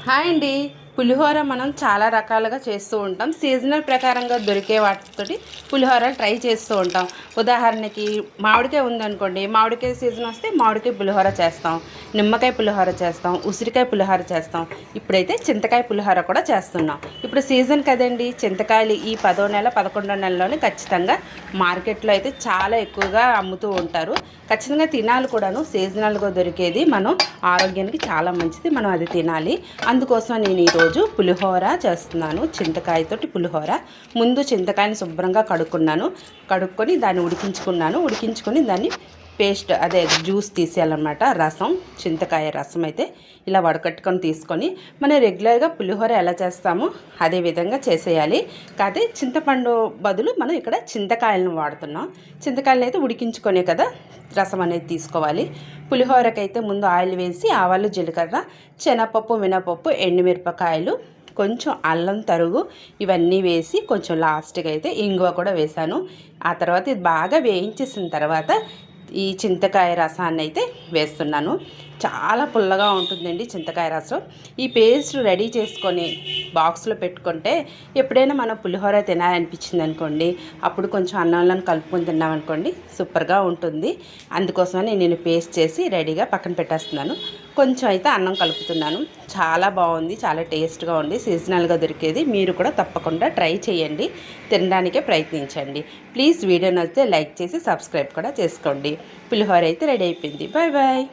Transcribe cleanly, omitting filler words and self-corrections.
Hi అండి. పులిహోర మనం చాలా రకాలుగా చేస్తూ ఉంటాం. సీజనల్ ప్రకారంగా దొరికే వాటితోటి పులిహోర ట్రై చేస్తూ ఉంటాం. ఉదాహరణకి మామిడికాయ ఉందనుకోండి, మామిడికాయ సీజన్ వస్తే మామిడికాయ పులిహోర చేస్తాం, నిమ్మకాయ పులిహోర చేస్తాం, ఉసిరికాయ పులిహోర చేస్తాం. ఇప్పుడైతే చింతకాయ పులిహోర కూడా చేస్తున్నాం. ఇప్పుడు సీజన్ కదండి, చింతకాయలు ఈ 10వ నెల 11వ నెలలోనే ఖచ్చితంగా మార్కెట్లో అయితే చాలా ఎక్కువగా అమ్ముతూ ఉంటారు. ఖచ్చితంగా తినాలి కూడాను. సీజనల్గా దొరికేది మనం ఆరోగ్యానికి చాలా మంచిది, మనం అది తినాలి. అందుకోసం నేను ఈరోజు పులిహోర చేస్తున్నాను. చింతకాయతోటి పులిహోర. ముందు చింతకాయని శుభ్రంగా కడుక్కొని దాన్ని ఉడికించుకొని దాన్ని పేస్ట్, అదే జ్యూస్ తీసేయాలన్నమాట. రసం, చింతకాయ రసం అయితే ఇలా వడకట్టుకొని తీసుకొని మనం రెగ్యులర్గా పులిహోర ఎలా చేస్తామో అదే విధంగా చేసేయాలి. కాకపోతే చింతపండు బదులు మనం ఇక్కడ చింతకాయలను వాడుతున్నాం. చింతకాయలను అయితే ఉడికించుకొనే కదా రసం అనేది తీసుకోవాలి. పులిహోరకైతే ముందు ఆయిల్ వేసి ఆవాలు, జీలకర్ర, శనగపప్పు, మినపప్పు, ఎండుమిరపకాయలు, కొంచెం అల్లం తరుగు ఇవన్నీ వేసి కొంచెం లాస్ట్గా అయితే ఇంగువ కూడా వేసాను. ఆ తర్వాత ఇది బాగా వేయించేసిన తర్వాత ఈ చింతకాయ రసాన్ని అయితే వేస్తున్నాను. చాలా పుల్లగా ఉంటుందండి చింతకాయ రసం. ఈ పేస్ట్ రెడీ చేసుకొని బాక్స్లో పెట్టుకుంటే ఎప్పుడైనా మనం పులిహోర తినాలనిపించింది అనుకోండి, అప్పుడు కొంచెం అన్నంలో కలుపుకొని తిన్నామనుకోండి సూపర్గా ఉంటుంది. అందుకోసమని నేను పేస్ట్ చేసి రెడీగా పక్కన పెట్టేస్తున్నాను. కొంచెం అయితే అన్నం కలుపుతున్నాను. చాలా బాగుంది, చాలా టేస్ట్గా ఉంది. సీజనల్గా దొరికేది. మీరు కూడా తప్పకుండా ట్రై చేయండి, తినడానికే ప్రయత్నించండి. ప్లీజ్ వీడియో నచ్చితే లైక్ చేసి సబ్స్క్రైబ్ కూడా చేసుకోండి. పులిహోర అయితే రెడీ అయిపోయింది. Bye bye.